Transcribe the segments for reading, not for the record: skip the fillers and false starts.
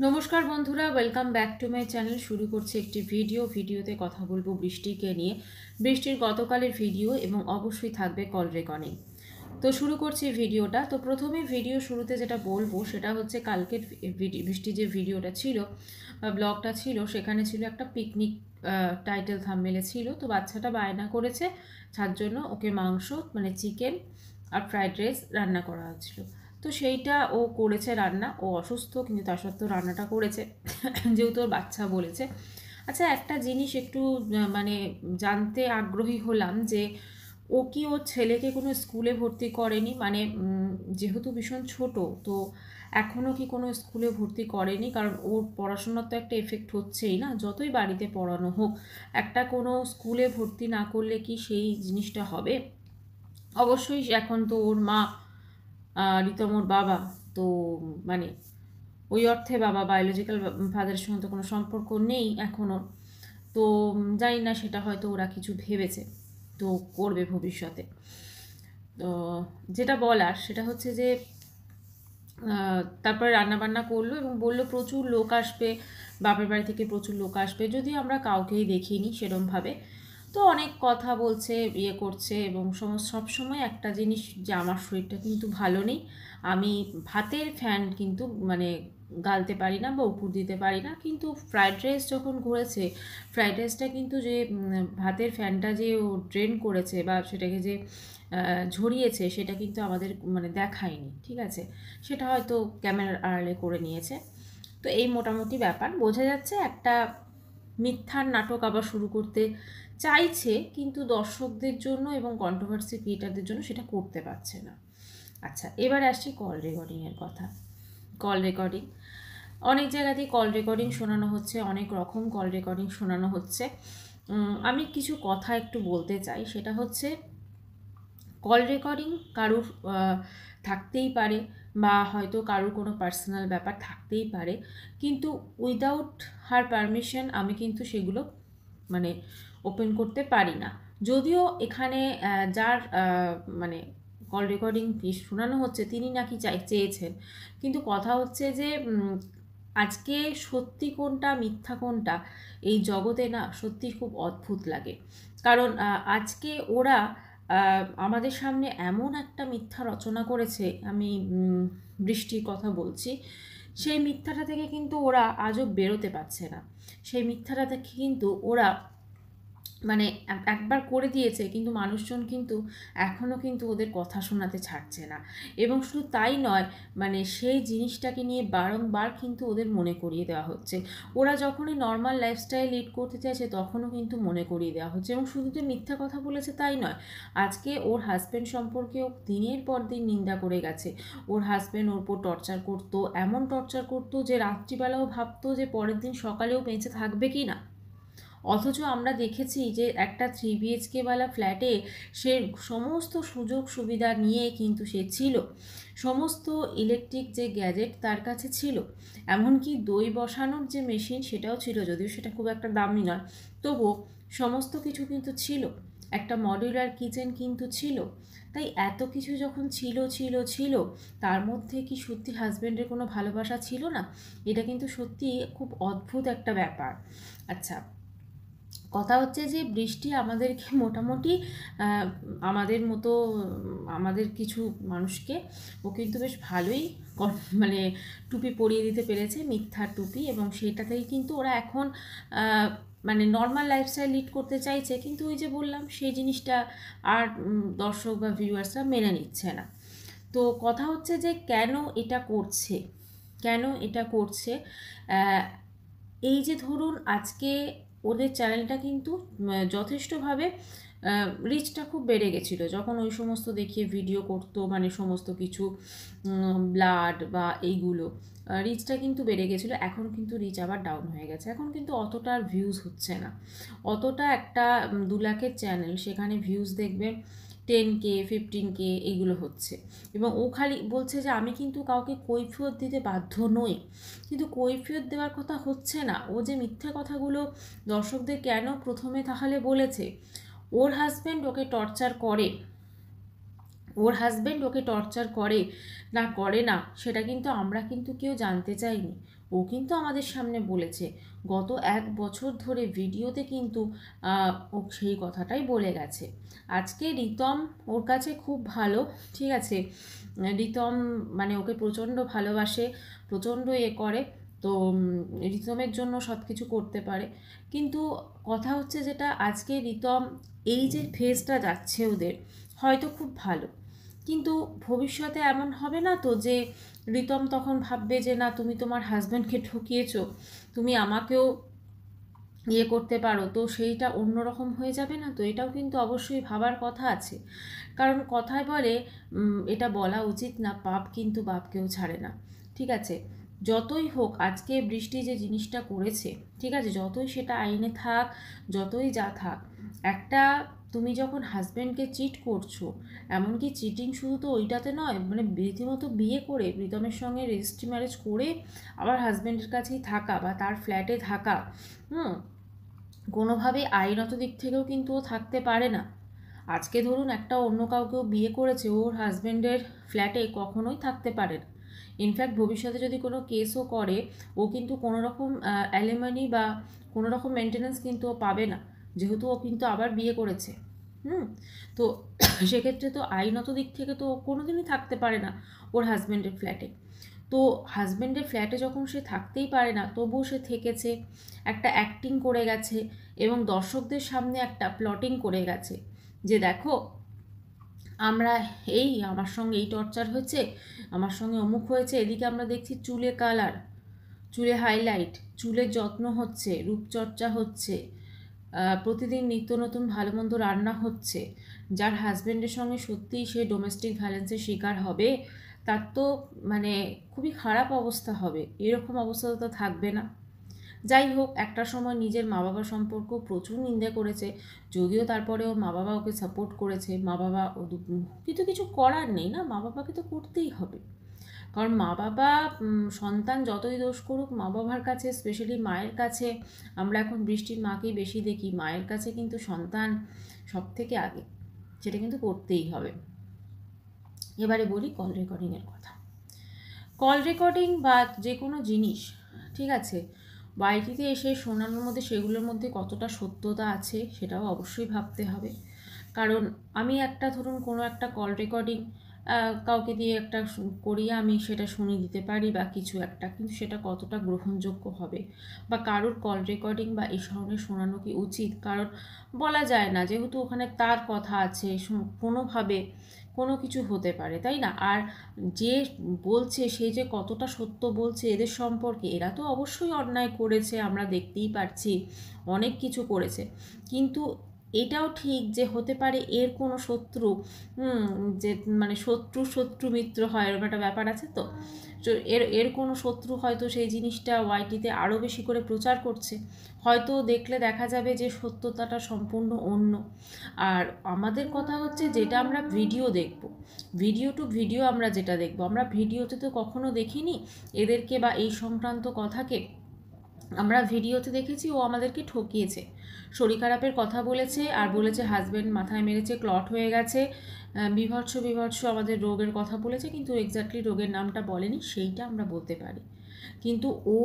নমস্কার বন্ধুরা, welcome back to my channel. শুরু করছি একটি ভিডিওতে কথা বলবো বৃষ্টিকে নিয়ে। বৃষ্টির গতকালের ভিডিও এবং অবশ্যই থাকবে কল রেকর্ডিং। তো শুরু করছি ভিডিওটা। তো প্রথমে ভিডিও শুরুতে যেটা বলবো সেটা হচ্ছে কালকের বৃষ্টি যে ভিডিওটা ছিল বা ব্লগটা ছিল, সেখানে ছিল একটা পিকনিক টাইটেল থাম্বনেলে ছিল। তো বাচ্চাটা বায়না করেছে, যার জন্য ওকে মাংস মানে চিকেন আর ফ্রাইড রাইস রান্না করা হচ্ছিল। তো সেইটা ও করেছে রান্না। ও অসুস্থ কিন্তু তা সত্ত্বেও রান্নাটা করেছে যেহেতু ওর বাচ্চা বলেছে। আচ্ছা, একটা জিনিস একটু মানে জানতে আগ্রহী হলাম যে ও কি ওর ছেলেকে কোনো স্কুলে ভর্তি করেনি, মানে যেহেতু ভীষণ ছোট, তো এখনও কি কোনো স্কুলে ভর্তি করেনি? কারণ ওর পড়াশোনার তো একটা এফেক্ট হচ্ছেই না, যতই বাড়িতে পড়ানো হোক। একটা কোনো স্কুলে ভর্তি না করলে কি সেই জিনিসটা হবে? অবশ্যই এখন তো ওর মা রিতম ওর বাবা, তো মানে ওই অর্থে বাবা বায়োলজিক্যাল ফাদারের সঙ্গে তো কোনো সম্পর্ক নেই এখনও। তো জানি না, সেটা হয়তো ওরা কিছু ভেবেছে, তো করবে ভবিষ্যতে। তো যেটা বলার সেটা হচ্ছে যে তারপরে রান্নাবান্না করলো এবং বলল প্রচুর লোক আসবে, বাপের বাড়ি থেকে প্রচুর লোক আসবে, যদিও আমরা কাউকেই দেখিনি সেরমভাবে। তো অনেক কথা বলছে, ইয়ে করছে, এবং সবসময় একটা জিনিস, যে আমার শরীরটা কিন্তু ভালো নেই। আমি ভাতের ফ্যান কিন্তু মানে গালতে পারি না বা উপর দিতে পারি না, কিন্তু ফ্রাইড রাইস যখন করেছে, ফ্রাইড রাইসটা কিন্তু যে ভাতের ফ্যানটা যে ও ড্রেন করেছে বা সেটাকে যে ঝরিয়েছে, সেটা কিন্তু আমাদের মানে দেখায়নি, ঠিক আছে? সেটা হয়তো ক্যামেরার আড়ালে করে নিয়েছে। তো এই মোটামুটি ব্যাপার বোঝা যাচ্ছে। একটা মিথ্যার নাটক আবার শুরু করতে চাইছে, কিন্তু দর্শকদের জন্য এবং কন্ট্রোভার্সি ক্রিয়েটারদের জন্য সেটা করতে পারছে না। আচ্ছা, এবার আসছি কল রেকর্ডিংয়ের কথা। কল রেকর্ডিং অনেক জায়গাতেই কল রেকর্ডিং শোনানো হচ্ছে, অনেক রকম কল রেকর্ডিং শোনানো হচ্ছে। আমি কিছু কথা একটু বলতে চাই, সেটা হচ্ছে কল রেকর্ডিং কারুর থাকতেই পারে, বা হয়তো কারুর কোনো পার্সোনাল ব্যাপার থাকতেই পারে, কিন্তু উইদাউট হার পারমিশন আমি কিন্তু সেগুলো মানে ওপেন করতে পারি না। যদিও এখানে যার মানে কল রেকর্ডিং শোনানো হচ্ছে তিনি নাকি চেয়েছেন, কিন্তু কথা হচ্ছে যে আজকে সত্যি কোনটা মিথ্যা কোনটা এই জগতে না সত্যি খুব অদ্ভুত লাগে। কারণ আজকে ওরা আমাদের সামনে এমন একটা মিথ্যা রচনা করেছে, আমি বৃষ্টির কথা বলছি। সেই মিথ্যাটা থেকে কিন্তু ওরা আজও বেরোতে পারছে না। সেই মিথ্যাটা থেকে কিন্তু ওরা মানে একবার করে দিয়েছে, কিন্তু মানুষজন কিন্তু এখনও কিন্তু ওদের কথা শোনাতে ছাড়ছে না। এবং শুধু তাই নয়, মানে সেই জিনিসটাকে নিয়ে বারংবার কিন্তু ওদের মনে করিয়ে দেওয়া হচ্ছে। ওরা যখনই নর্মাল লাইফস্টাইল লিড করতে চাইছে, তখনও কিন্তু মনে করিয়ে দেওয়া হচ্ছে। এবং শুধু যে মিথ্যা কথা বলেছে তাই নয়, আজকে ওর হাজব্যান্ড সম্পর্কেও দিনের পর দিন নিন্দা করে গেছে। ওর হাজব্যান্ড ওর উপর টর্চার করতো, এমন টর্চার করতো যে রাত্রিবেলাও ভাবতো যে পরের দিন সকালেও বেঁচে থাকবে কি না। অথচ আমরা দেখেছি যে একটা 3 BHK ফ্ল্যাটে সে সমস্ত সুযোগ সুবিধা নিয়ে কিন্তু সে ছিল, সমস্ত ইলেকট্রিক যে গ্যাজেট তার কাছে ছিল, এমনকি দই বসানোর যে মেশিন সেটাও ছিল, যদিও সেটা খুব একটা দামি নয়, তবুও সমস্ত কিছু কিন্তু ছিল। একটা মডিউলার কিচেন কিন্তু ছিল। তাই এত কিছু যখন ছিল ছিল ছিল, তার মধ্যে কি সত্যি হাজব্যান্ডের কোনো ভালোবাসা ছিল না? এটা কিন্তু সত্যি খুব অদ্ভুত একটা ব্যাপার। আচ্ছা, কথা হচ্ছে যে বৃষ্টি আমাদেরকে মোটামুটি আমাদের মতো আমাদের কিছু মানুষকে ও কিন্তু বেশ ভালোই মানে টুপি পরিয়ে দিতে পেরেছে, মিথ্যার টুপি, এবং সেটাতেই কিন্তু ওরা এখন মানে নর্মাল লাইফস্টাইল লিড করতে চাইছে, কিন্তু ওই যে বললাম সেই জিনিসটা আর দর্শক বা ভিউয়ার্সরা মেনে নিচ্ছে না। তো কথা হচ্ছে যে কেন এটা করছে, কেন এটা করছে? এই যে ধরুন আজকে ওদের চ্যানেলটা কিন্তু যথেষ্টভাবে রিচটা খুব বেড়ে গেছিলো যখন ওই সমস্ত দেখিয়ে ভিডিও করতো, মানে সমস্ত কিছু ব্লাড বা এইগুলো, রিচটা কিন্তু বেড়ে গেছিলো। এখন কিন্তু রিচ আবার ডাউন হয়ে গেছে, এখন কিন্তু অতটা আর ভিউজ হচ্ছে না। অতটা একটা 2 লাখের চ্যানেল, সেখানে ভিউজ দেখবে 10K 15K এইগুলো হচ্ছে। এবং ও খালি বলছে যে আমি কিন্তু কাউকে কৈফিয়ত দিতে বাধ্য নই, কিন্তু কৈফিয়ত দেওয়ার কথা হচ্ছে না। ও যে মিথ্যে কথাগুলো দর্শকদের কেন প্রথমে তাহলে বলেছে, ওর হাজব্যান্ড ওকে টর্চার করে, ওর হাজব্যান্ড ওকে টর্চার করে না করে না সেটা কিন্তু আমরা কিন্তু কেউ জানতে চাইনি। ও কিন্তু আমাদের সামনে বলেছে, গত 1 বছর ধরে ভিডিওতে কিন্তু ও সেই কথাটাই বলে গেছে। আজকে রিতম ওর কাছে খুব ভালো, ঠিক আছে, রিতম মানে ওকে প্রচণ্ড ভালোবাসে, প্রচণ্ড করে, তো রিতমের জন্য সব কিছু করতে পারে। কিন্তু কথা হচ্ছে যেটা, আজকে রিতম এই যে ফেজটা যাচ্ছে ওদের হয়তো খুব ভালো, কিন্তু ভবিষ্যতে এমন হবে না তো যে রিতম তখন ভাববে যে না, তুমি তোমার হাজব্যান্ডকে ঠকিয়েছো, তুমি আমাকেও করতে পারো, তো সেইটা অন্যরকম হয়ে যাবে না? তো এটাও কিন্তু অবশ্যই ভাবার কথা আছে। কারণ কথায় বলে, এটা বলা উচিত না, পাপ কিন্তু বাপকেও ছাড়ে না, ঠিক আছে? যতই হোক, আজকে বৃষ্টি যে জিনিসটা করেছে, ঠিক আছে, যতই সেটা আইনে থাক, যতই যা থাক, একটা তুমি যখন হাজব্যান্ডকে চিট করছো, এমনকি চিটিং শুধু তো ওইটাতে নয়, মানে রীতিমতো বিয়ে করে প্রীতমের সঙ্গে রেজিস্ট্রি ম্যারেজ করে আবার হাজব্যান্ডের কাছেই থাকা বা তার ফ্ল্যাটে থাকা, কোনোভাবে আইনত দিক থেকেও কিন্তু ও থাকতে পারে না। আজকে ধরুন একটা অন্য কাউকেও বিয়ে করেছে, ওর হাজব্যান্ডের ফ্ল্যাটে কখনোই থাকতে পারে না। ইনফ্যাক্ট ভবিষ্যতে যদি কোনো কেসও করে, ও কিন্তু কোনো রকম অ্যালিমানি বা কোনো রকম মেনটেন্যান্স কিন্তু ও পাবে না, যেহেতু ও কিন্তু আবার বিয়ে করেছে। তো সেক্ষেত্রে তো আইনত দিক থেকে তো ও কোনোদিনই থাকতে পারে না ওর হাজব্যান্ডের ফ্ল্যাটে। তো হাজব্যান্ডের ফ্ল্যাটে যখন সে থাকতেই পারে না, তবুও সে থেকেছে, একটা অ্যাক্টিং করে গেছে এবং দর্শকদের সামনে একটা প্লটিং করে গেছে যে দেখো, আমরা আমার সঙ্গে এই টর্চার হয়েছে, আমার সঙ্গে অমুক হয়েছে, এদিকে আমরা দেখছি চুলে কালার, চুলে হাইলাইট, চুলের যত্ন হচ্ছে, রূপচর্চা হচ্ছে, প্রতিদিন নিত্য নতুন ভালো মন্দ রান্না হচ্ছে। যার হাজব্যান্ডের সঙ্গে সত্যিই সে ডোমেস্টিক ভায়োলেন্সের শিকার হবে, তার তো মানে খুবই খারাপ অবস্থা হবে, এরকম অবস্থা তো থাকবে না। যাই হোক, একটা সময় নিজের মা বাবা সম্পর্ক প্রচুর নিন্দা করেছে, যদিও তারপরে ওর মা বাবা ওকে সাপোর্ট করেছে। মা বাবা কিন্তু কিছু করার নেই না, মা বাবাকে তো করতেই হবে। কারণ মা বাবা, সন্তান যতই দোষ করুক, মা বাবার কাছে, স্পেশালি মায়ের কাছে, আমরা এখন বৃষ্টির মাকেই বেশি দেখি, মায়ের কাছে কিন্তু সন্তান সব থেকে আগে, সেটা কিন্তু করতেই হবে। এবারে বলি কল রেকর্ডিংয়ের কথা। কল রেকর্ডিং বা যে কোনো জিনিস, ঠিক আছে, ওয়াইটিতে এসে শোনানোর মধ্যে সেগুলোর মধ্যে কতটা সত্যতা আছে সেটাও অবশ্যই ভাবতে হবে। কারণ আমি একটা ধরুন কোনো একটা কল রেকর্ডিং কাউকে দিয়ে একটা করিয়ে আমি সেটা শুনিয়ে দিতে পারি বা কিছু একটা, কিন্তু সেটা কতটা গ্রহণযোগ্য হবে, বা কারোর কল রেকর্ডিং বা এই ধরনের শোনানো কি উচিত, কারণ বলা যায় না, যেহেতু ওখানে তার কথা আছে, কোনোভাবে কোনো কিছু হতে পারে, তাই না? আর যে বলছে সে যে কতটা সত্য বলছে এদের সম্পর্কে, এরা তো অবশ্যই অন্যায় করেছে, আমরা দেখতেই পাচ্ছি, অনেক কিছু করেছে, কিন্তু এটাও ঠিক যে হতে পারে এর কোনো শত্রু, যে মানে শত্রু মিত্র হয়, এরকম একটা ব্যাপার আছে, তো এর কোনো শত্রু হয়তো সেই জিনিসটা ওয়াইটিতে আরও বেশি করে প্রচার করছে, হয়তো দেখলে দেখা যাবে যে সত্যতাটা সম্পূর্ণ অন্য। আর আমাদের কথা হচ্ছে, যেটা আমরা ভিডিও দেখব, ভিডিও টু ভিডিও আমরা যেটা দেখব, আমরা ভিডিওতে তো কখনো দেখিনি এদেরকে বা এই সংক্রান্ত কথাকে, আমরা ভিডিওতে দেখেছি ও আমাদেরকে ঠকিয়েছে, শরীর খারাপের কথা বলেছে, আর বলেছে হাজব্যান্ড মাথায় মেরেছে, ক্লট হয়ে গেছে, বিভৎস আমাদের রোগের কথা বলেছে, কিন্তু এক্স্যাক্টলি রোগের নামটা বলেনি, সেইটা আমরা বলতে পারি। কিন্তু ও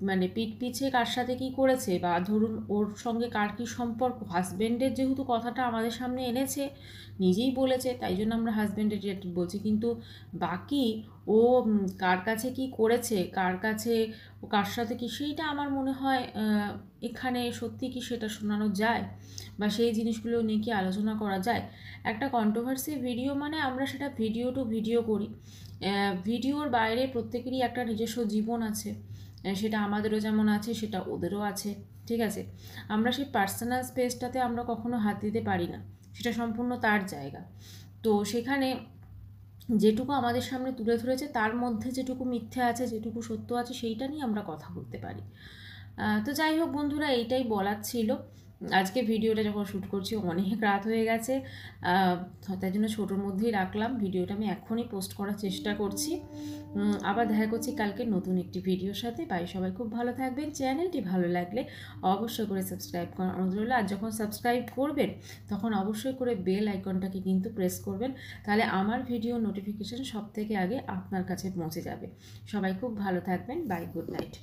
মানে পিঠ পিছে কার সাথে কী করেছে, বা ধরুন ওর সঙ্গে কার কী সম্পর্ক, হাজব্যান্ডের যেহেতু কথাটা আমাদের সামনে এনেছে, নিজেই বলেছে, তাই জন্য আমরা হাজব্যান্ডের রিলেটেড বলছি, কিন্তু বাকি ও কার কাছে কি করেছে, কার কাছে ও কার সাথে কি, সেইটা আমার মনে হয় এখানে সত্যি কি সেটা শোনানো যায়, বা সেই জিনিসগুলো নিয়ে কি আলোচনা করা যায়। একটা কন্ট্রোভার্সি ভিডিও মানে আমরা সেটা ভিডিও টু ভিডিও করি, ভিডিওর বাইরে প্রত্যেকেরই একটা নিজস্ব জীবন আছে, সেটা আমাদেরও যেমন আছে সেটা ওদেরও আছে, ঠিক আছে? আমরা সেই পার্সোনাল স্পেসটাতে আমরা কখনো হাত দিতে পারি না, সেটা সম্পূর্ণ তার জায়গা। তো সেখানে যেটুকু আমাদের সামনে তুলে ধরেছে তার মধ্যে যেটুকু মিথ্যে আছে, যেটুকু সত্য আছে, সেইটা নিয়ে আমরা কথা বলতে পারি। তো যাই হোক বন্ধুরা, এইটাই বলার ছিল। আজকে ভিডিওটা যখন শ্যুট করছি অনেক রাত হয়ে গেছে, তাই জন্য ছোটোর মধ্যেই রাখলাম। ভিডিওটা আমি এখনই পোস্ট করার চেষ্টা করছি। আবার দেখা করছি কালকে নতুন একটি ভিডিওর সাথে। সবাই খুব ভালো থাকবেন। চ্যানেলটি ভালো লাগলে অবশ্যই করে সাবস্ক্রাইব করার অনুরোধ রইল। আর যখন সাবস্ক্রাইব করবেন তখন অবশ্যই করে বেল আইকনটাকে কিন্তু প্রেস করবেন, তাহলে আমার ভিডিও নোটিফিকেশান সব থেকে আগে আপনার কাছে পৌঁছে যাবে। সবাই খুব ভালো থাকবেন। Bye, good night.